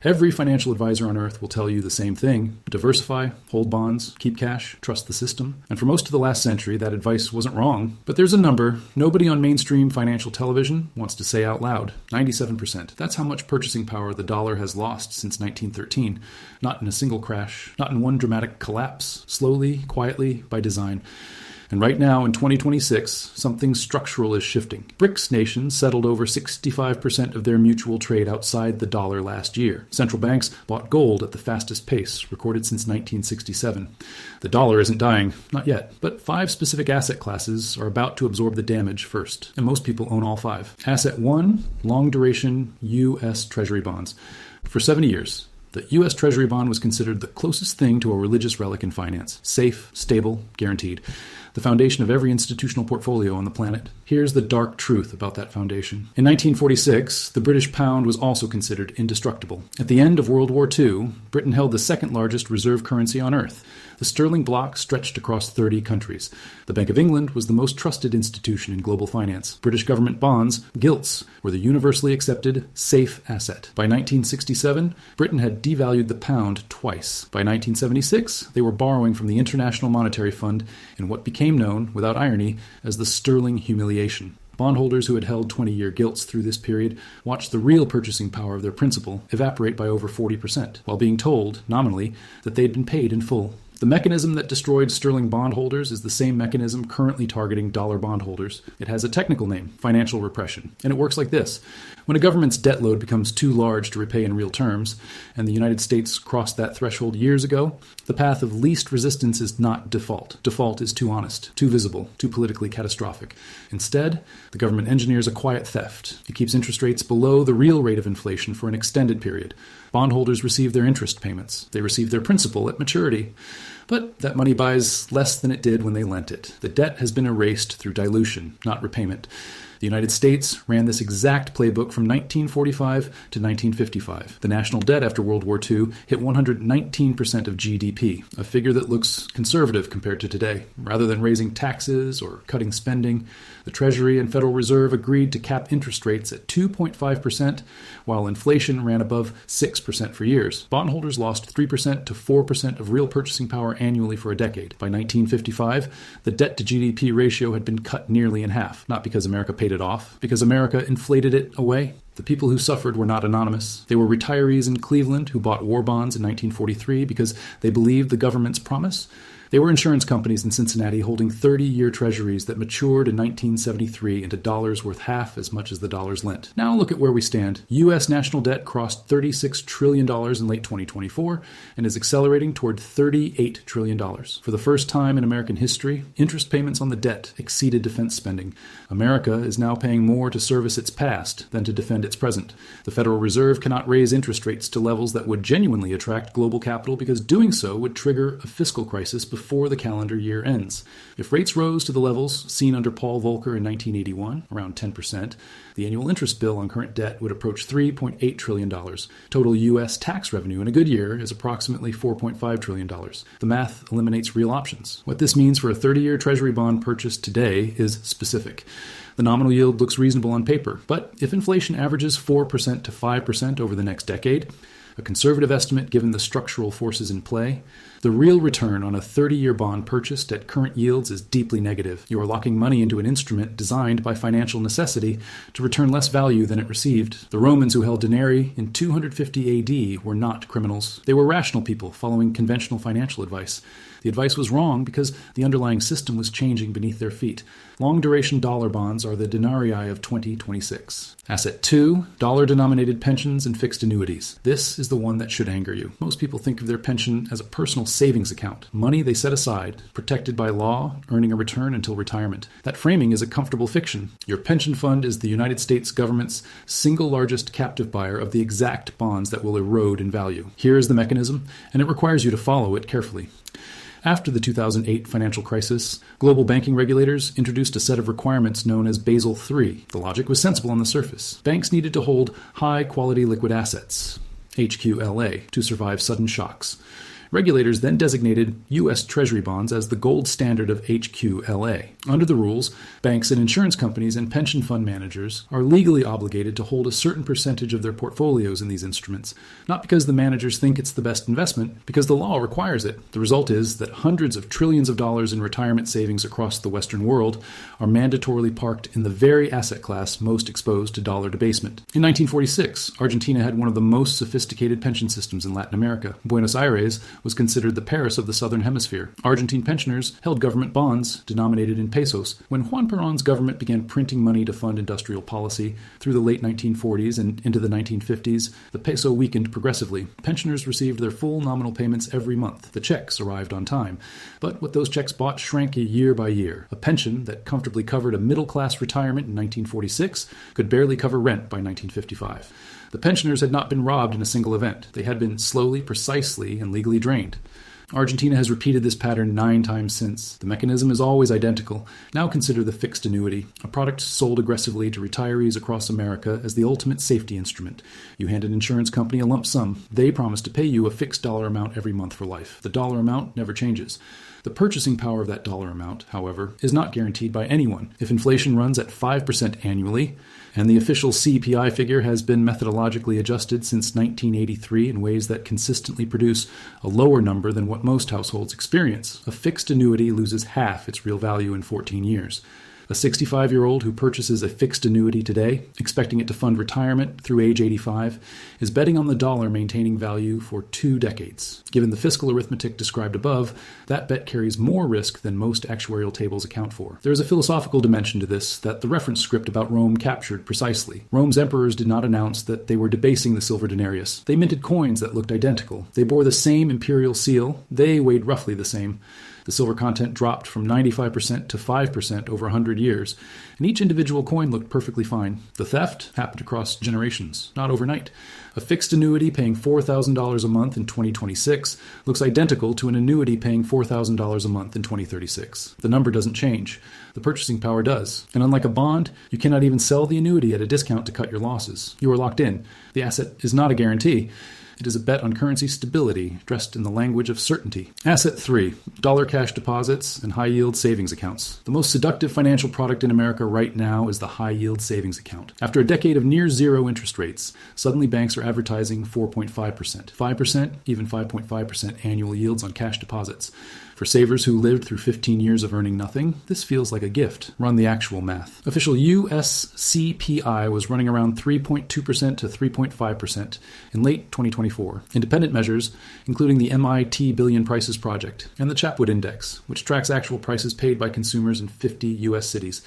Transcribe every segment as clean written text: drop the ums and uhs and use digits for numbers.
Every financial advisor on earth will tell you the same thing. Diversify, hold bonds, keep cash, trust the system. And for most of the last century, that advice wasn't wrong. But there's a number nobody on mainstream financial television wants to say out loud. 97%. That's how much purchasing power the dollar has lost since 1913. Not in a single crash, not in one dramatic collapse. Slowly, quietly, by design. And right now, in 2026, something structural is shifting. BRICS nations settled over 65% of their mutual trade outside the dollar last year. Central banks bought gold at the fastest pace, recorded since 1967. The dollar isn't dying, not yet, but 5 specific asset classes are about to absorb the damage first, and most people own all 5. Asset 1, long-duration U.S. Treasury bonds. For 70 years, the U.S. Treasury bond was considered the closest thing to a religious relic in finance. Safe, stable, guaranteed. The foundation of every institutional portfolio on the planet. Here's the dark truth about that foundation. In 1946, the British pound was also considered indestructible. At the end of World War II, Britain held the second largest reserve currency on earth. The sterling bloc stretched across 30 countries. The Bank of England was the most trusted institution in global finance. British government bonds, gilts, were the universally accepted safe asset. By 1967, Britain had devalued the pound twice. By 1976, they were borrowing from the International Monetary Fund in what became known, without irony, as the sterling humiliation. Bondholders who had held 20-year gilts through this period watched the real purchasing power of their principal evaporate by over 40%, while being told, nominally, that they'd been paid in full. The mechanism that destroyed sterling bondholders is the same mechanism currently targeting dollar bondholders. It has a technical name, financial repression, and it works like this. When a government's debt load becomes too large to repay in real terms, and the United States crossed that threshold years ago, the path of least resistance is not default. Default is too honest, too visible, too politically catastrophic. Instead, the government engineers a quiet theft. It keeps interest rates below the real rate of inflation for an extended period. Bondholders receive their interest payments. They receive their principal at maturity. But that money buys less than it did when they lent it. The debt has been erased through dilution, not repayment. The United States ran this exact playbook from 1945 to 1955. The national debt after World War II hit 119% of GDP, a figure that looks conservative compared to today. Rather than raising taxes or cutting spending, the Treasury and Federal Reserve agreed to cap interest rates at 2.5%, while inflation ran above 6% for years. Bondholders lost 3% to 4% of real purchasing power annually for a decade. By 1955, the debt-to-GDP ratio had been cut nearly in half, not because America paid it off, because America inflated it away. The people who suffered were not anonymous. They were retirees in Cleveland who bought war bonds in 1943 because they believed the government's promise. They were insurance companies in Cincinnati holding 30-year treasuries that matured in 1973 into dollars worth half as much as the dollars lent. Now look at where we stand. U.S. national debt crossed $36 trillion in late 2024 and is accelerating toward $38 trillion. For the first time in American history, interest payments on the debt exceeded defense spending. America is now paying more to service its past than to defend its present. The Federal Reserve cannot raise interest rates to levels that would genuinely attract global capital because doing so would trigger a fiscal crisis before the calendar year ends. If rates rose to the levels seen under Paul Volcker in 1981, around 10%, the annual interest bill on current debt would approach $3.8 trillion. Total U.S. tax revenue in a good year is approximately $4.5 trillion. The math eliminates real options. What this means for a 30-year Treasury bond purchased today is specific. The nominal yield looks reasonable on paper, but if inflation averages 4% to 5% over the next decade, a conservative estimate given the structural forces in play, the real return on a 30-year bond purchased at current yields is deeply negative. You are locking money into an instrument designed by financial necessity to return less value than it received. The Romans who held denarii in 250 AD were not criminals. They were rational people following conventional financial advice. The advice was wrong because the underlying system was changing beneath their feet. Long-duration dollar bonds are the denarii of 2026. Asset 2, dollar-denominated pensions and fixed annuities. This is the one that should anger you. Most people think of their pension as a personal savings account, money they set aside, protected by law, earning a return until retirement. That framing is a comfortable fiction. Your pension fund is the United States government's single largest captive buyer of the exact bonds that will erode in value. Here is the mechanism, and it requires you to follow it carefully. After the 2008 financial crisis, global banking regulators introduced a set of requirements known as Basel III. The logic was sensible on the surface. Banks needed to hold high-quality liquid assets, HQLA, to survive sudden shocks. Regulators then designated U.S. Treasury bonds as the gold standard of HQLA. Under the rules, banks and insurance companies and pension fund managers are legally obligated to hold a certain percentage of their portfolios in these instruments, not because the managers think it's the best investment, because the law requires it. The result is that hundreds of trillions of dollars in retirement savings across the Western world are mandatorily parked in the very asset class most exposed to dollar debasement. In 1946, Argentina had one of the most sophisticated pension systems in Latin America. Buenos Aires was considered the Paris of the Southern Hemisphere. Argentine pensioners held government bonds denominated in pesos. When Juan Perón's government began printing money to fund industrial policy through the late 1940s and into the 1950s, the peso weakened progressively. Pensioners received their full nominal payments every month. The checks arrived on time. But what those checks bought shrank year by year. A pension that comfortably covered a middle-class retirement in 1946 could barely cover rent by 1955. The pensioners had not been robbed in a single event. They had been slowly, precisely, and legally drained. Argentina has repeated this pattern 9 times since. The mechanism is always identical. Now consider the fixed annuity, a product sold aggressively to retirees across America as the ultimate safety instrument. You hand an insurance company a lump sum. They promise to pay you a fixed dollar amount every month for life. The dollar amount never changes. The purchasing power of that dollar amount, however, is not guaranteed by anyone. If inflation runs at 5% annually, and the official CPI figure has been methodologically adjusted since 1983 in ways that consistently produce a lower number than what most households experience, a fixed annuity loses half its real value in 14 years. A 65-year-old who purchases a fixed annuity today, expecting it to fund retirement through age 85, is betting on the dollar maintaining value for 2 decades. Given the fiscal arithmetic described above, that bet carries more risk than most actuarial tables account for. There is a philosophical dimension to this that the reference script about Rome captured precisely. Rome's emperors did not announce that they were debasing the silver denarius. They minted coins that looked identical. They bore the same imperial seal. They weighed roughly the same. The silver content dropped from 95% to 5% over 100 years, and each individual coin looked perfectly fine. The theft happened across generations, not overnight. A fixed annuity paying $4,000 a month in 2026 looks identical to an annuity paying $4,000 a month in 2036. The number doesn't change. The purchasing power does. And unlike a bond, you cannot even sell the annuity at a discount to cut your losses. You are locked in. The asset is not a guarantee. It is a bet on currency stability, dressed in the language of certainty. Asset 3, dollar cash deposits and high-yield savings accounts. The most seductive financial product in America right now is the high-yield savings account. After a decade of near-zero interest rates, suddenly banks are advertising 4.5%, 5%, even 5.5% annual yields on cash deposits. For savers who lived through 15 years of earning nothing, this feels like a gift. Run the actual math. Official U.S. CPI was running around 3.2% to 3.5% in late 2024. Independent measures, including the MIT Billion Prices Project and the Chapwood Index, which tracks actual prices paid by consumers in 50 U.S. cities,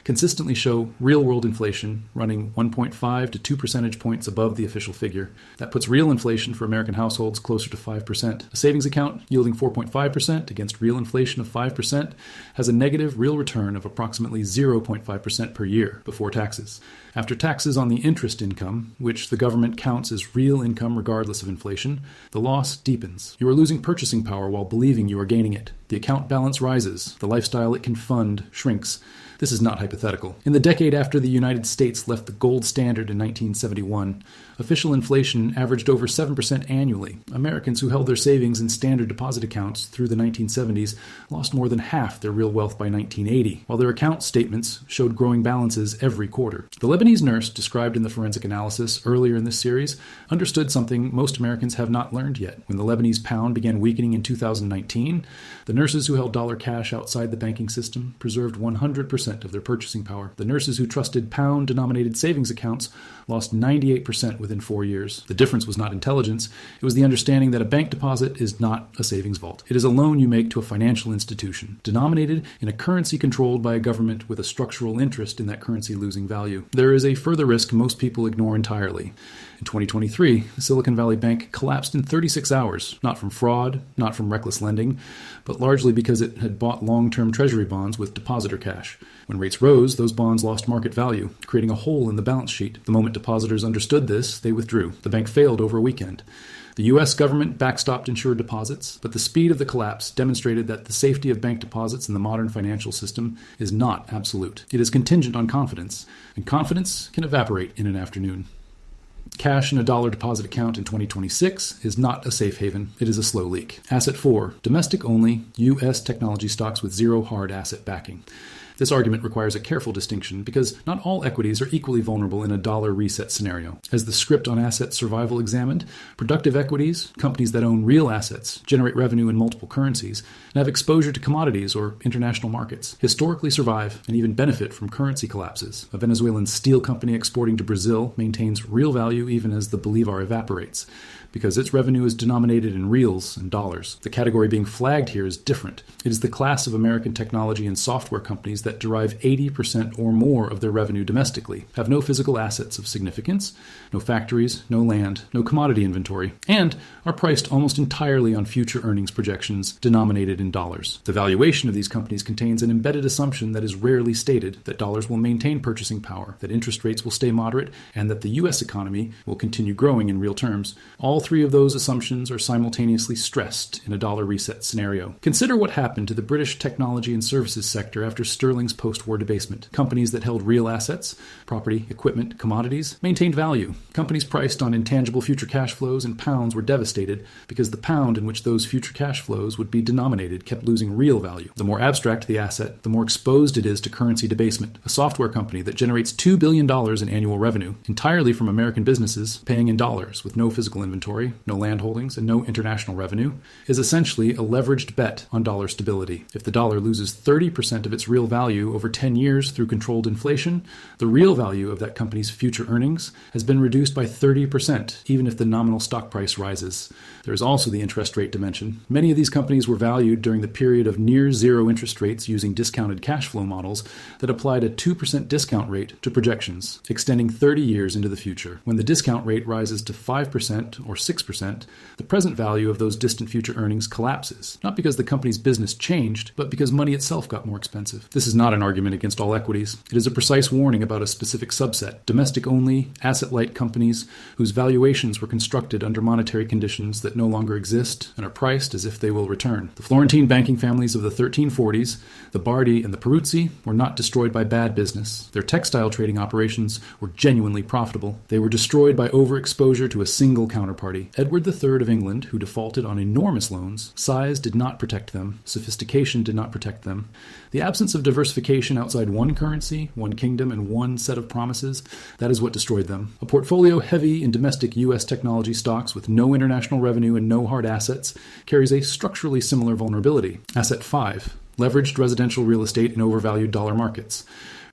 consistently show real-world inflation running 1.5 to 2 percentage points above the official figure. That puts real inflation for American households closer to 5%. A savings account yielding 4.5% against real inflation of 5% has a negative real return of approximately 0.5% per year before taxes. After taxes on the interest income, which the government counts as real income regardless of inflation, the loss deepens. You are losing purchasing power while believing you are gaining it. The account balance rises. The lifestyle it can fund shrinks. This is not hypothetical. In the decade after the United States left the gold standard in 1971, official inflation averaged over 7% annually. Americans who held their savings in standard deposit accounts through the 1970s lost more than half their real wealth by 1980, while their account statements showed growing balances every quarter. The Lebanese nurse described in the forensic analysis earlier in this series understood something most Americans have not learned yet. When the Lebanese pound began weakening in 2019, the nurses who held dollar cash outside the banking system preserved 100% of their purchasing power. The nurses who trusted pound-denominated savings accounts lost 98% within 4 years. The difference was not intelligence. It was the understanding that a bank deposit is not a savings vault. It is a loan you make to a financial institution, denominated in a currency controlled by a government with a structural interest in that currency losing value. There is a further risk most people ignore entirely. In 2023, the Silicon Valley Bank collapsed in 36 hours, not from fraud, not from reckless lending, but largely because it had bought long-term Treasury bonds with depositor cash. When rates rose, those bonds lost market value, creating a hole in the balance sheet. The moment depositors understood this, they withdrew. The bank failed over a weekend. The U.S. government backstopped insured deposits, but the speed of the collapse demonstrated that the safety of bank deposits in the modern financial system is not absolute. It is contingent on confidence, and confidence can evaporate in an afternoon. Cash in a dollar deposit account in 2026 is not a safe haven. It is a slow leak. Asset 4, domestic-only U.S. technology stocks with zero hard asset backing. This argument requires a careful distinction because not all equities are equally vulnerable in a dollar reset scenario. As the script on asset survival examined, productive equities, companies that own real assets, generate revenue in multiple currencies, and have exposure to commodities or international markets, historically survive and even benefit from currency collapses. A Venezuelan steel company exporting to Brazil maintains real value even as the bolivar evaporates, because its revenue is denominated in reals and dollars. The category being flagged here is different. It is the class of American technology and software companies that derive 80% or more of their revenue domestically, have no physical assets of significance, no factories, no land, no commodity inventory, and are priced almost entirely on future earnings projections denominated in dollars. The valuation of these companies contains an embedded assumption that is rarely stated, that dollars will maintain purchasing power, that interest rates will stay moderate, and that the U.S. economy will continue growing in real terms. All three of those assumptions are simultaneously stressed in a dollar reset scenario. Consider what happened to the British technology and services sector after Sterling's post-war debasement. Companies that held real assets, property, equipment, commodities, maintained value. Companies priced on intangible future cash flows in pounds were devastated because the pound in which those future cash flows would be denominated kept losing real value. The more abstract the asset, the more exposed it is to currency debasement. A software company that generates $2 billion in annual revenue, entirely from American businesses, paying in dollars with no physical inventory, no land holdings, and no international revenue, is essentially a leveraged bet on dollar stability. If the dollar loses 30% of its real value over 10 years through controlled inflation, the real value of that company's future earnings has been reduced by 30%, even if the nominal stock price rises. There is also the interest rate dimension. Many of these companies were valued during the period of near zero interest rates using discounted cash flow models that applied a 2% discount rate to projections, extending 30 years into the future. When the discount rate rises to 5% or 6%, the present value of those distant future earnings collapses, not because the company's business changed, but because money itself got more expensive. This is not an argument against all equities. It is a precise warning about a specific subset, domestic-only, asset-light companies whose valuations were constructed under monetary conditions that no longer exist and are priced as if they will return. The Florentine banking families of the 1340s, the Bardi and the Peruzzi, were not destroyed by bad business. Their textile trading operations were genuinely profitable. They were destroyed by overexposure to a single counterparty. Edward III of England, who defaulted on enormous loans, size did not protect them, sophistication did not protect them. The absence of diversification outside one currency, one kingdom, and one set of promises, that is what destroyed them. A portfolio heavy in domestic U.S. technology stocks with no international revenue and no hard assets carries a structurally similar vulnerability. Asset 5, leveraged residential real estate in overvalued dollar markets.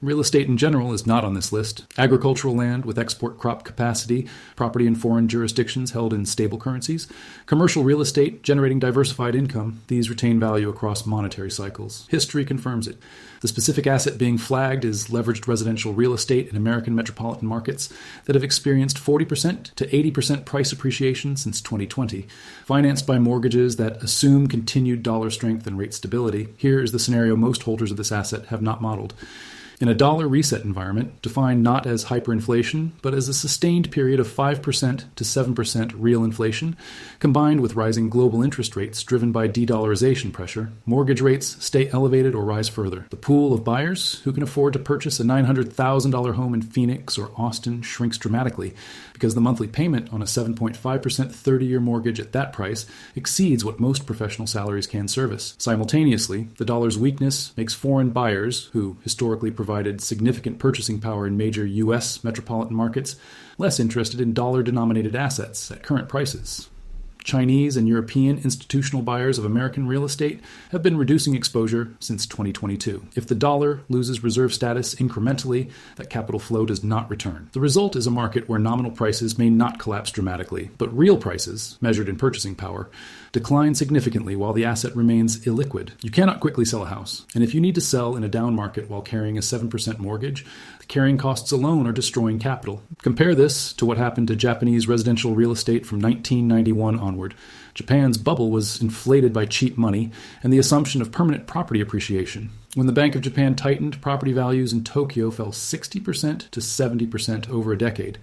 Real estate in general is not on this list. Agricultural land with export crop capacity, property in foreign jurisdictions held in stable currencies, commercial real estate generating diversified income, these retain value across monetary cycles. History confirms it. The specific asset being flagged is leveraged residential real estate in American metropolitan markets that have experienced 40% to 80% price appreciation since 2020, financed by mortgages that assume continued dollar strength and rate stability. Here is the scenario most holders of this asset have not modeled. In a dollar reset environment, defined not as hyperinflation, but as a sustained period of 5% to 7% real inflation, combined with rising global interest rates driven by de-dollarization pressure, mortgage rates stay elevated or rise further. The pool of buyers who can afford to purchase a $900,000 home in Phoenix or Austin shrinks dramatically because the monthly payment on a 7.5% 30-year mortgage at that price exceeds what most professional salaries can service. Simultaneously, the dollar's weakness makes foreign buyers, who historically provided significant purchasing power in major U.S. metropolitan markets, less interested in dollar-denominated assets at current prices. Chinese and European institutional buyers of American real estate have been reducing exposure since 2022. If the dollar loses reserve status incrementally, that capital flow does not return. The result is a market where nominal prices may not collapse dramatically, but real prices, measured in purchasing power, decline significantly while the asset remains illiquid. You cannot quickly sell a house, and if you need to sell in a down market while carrying a 7% mortgage, the carrying costs alone are destroying capital. Compare this to what happened to Japanese residential real estate from 1991 onward. Japan's bubble was inflated by cheap money and the assumption of permanent property appreciation. When the Bank of Japan tightened, property values in Tokyo fell 60% to 70% over a decade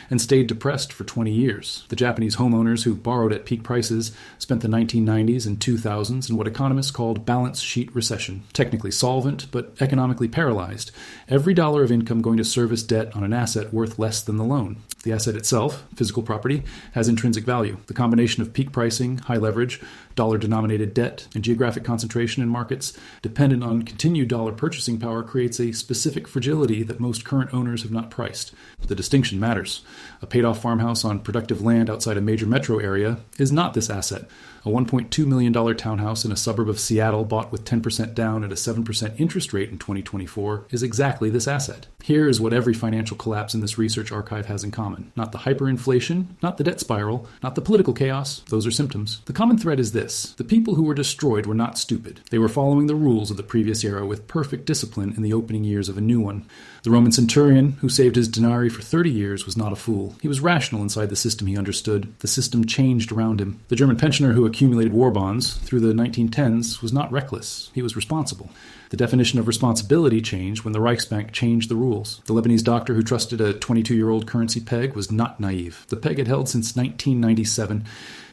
and stayed depressed for 20 years. The Japanese homeowners who borrowed at peak prices spent the 1990s and 2000s in what economists called balance sheet recession, technically solvent but economically paralyzed. Every dollar of income going to service debt on an asset worth less than the loan. The asset itself, physical property, has intrinsic value. The combination of peak pricing, high leverage, dollar-denominated debt, and geographic concentration in markets dependent on continued dollar purchasing power creates a specific fragility that most current owners have not priced. The distinction matters. A paid-off farmhouse on productive land outside a major metro area is not this asset. A $1.2 million townhouse in a suburb of Seattle bought with 10% down at a 7% interest rate in 2024 is exactly this asset. Here is what every financial collapse in this research archive has in common. Not the hyperinflation, not the debt spiral, not the political chaos. Those are symptoms. The common thread is this. The people who were destroyed were not stupid. They were following the rules of the previous era with perfect discipline in the opening years of a new one. The Roman centurion, who saved his denarii for 30 years, was not a fool. He was rational inside the system he understood. The system changed around him. The German pensioner who accumulated war bonds through the 1910s was not reckless. He was responsible. The definition of responsibility changed when the Reichsbank changed the rules. The Lebanese doctor who trusted a 22-year-old currency peg was not naive. The peg had held since 1997.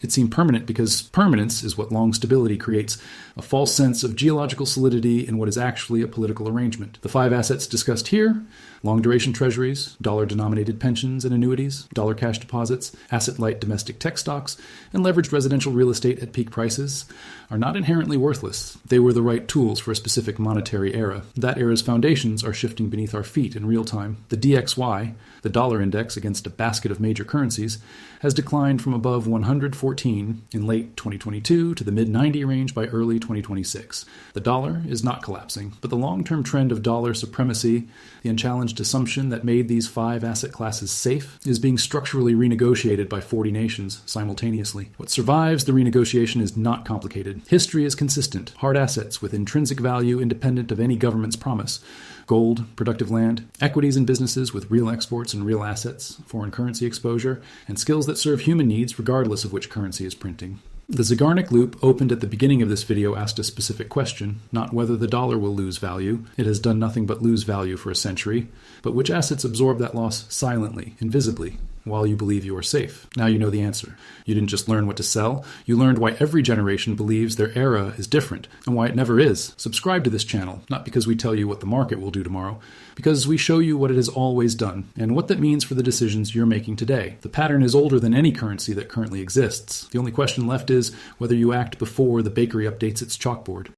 It seemed permanent because permanence is what long stability creates, a false sense of geological solidity in what is actually a political arrangement. The 5 assets discussed here, long-duration treasuries, dollar-denominated pensions and annuities, dollar cash deposits, asset-light domestic tech stocks, and leveraged residential real estate at peak prices, are not inherently worthless. They were the right tools for a specific monetary era. That era's foundations are shifting beneath our feet in real time. The DXY, the dollar index against a basket of major currencies, has declined from above 114 in late 2022 to the mid-90 range by early 2026. The dollar is not collapsing, but the long-term trend of dollar supremacy, the unchallenged assumption that made these 5 asset classes safe, is being structurally renegotiated by 40 nations simultaneously. What survives the renegotiation is not complicated. History is consistent. Hard assets with intrinsic value independent of any government's promise. Gold, productive land, equities in businesses with real exports and real assets, foreign currency exposure, and skills that serve human needs regardless of which currency is printing. The Zeigarnik loop opened at the beginning of this video asked a specific question, not whether the dollar will lose value. It has done nothing but lose value for a century, but which assets absorb that loss silently, invisibly, while you believe you are safe. Now you know the answer. You didn't just learn what to sell, you learned why every generation believes their era is different, and why it never is. Subscribe to this channel, not because we tell you what the market will do tomorrow, because we show you what it has always done, and what that means for the decisions you're making today. The pattern is older than any currency that currently exists. The only question left is whether you act before the bakery updates its chalkboard.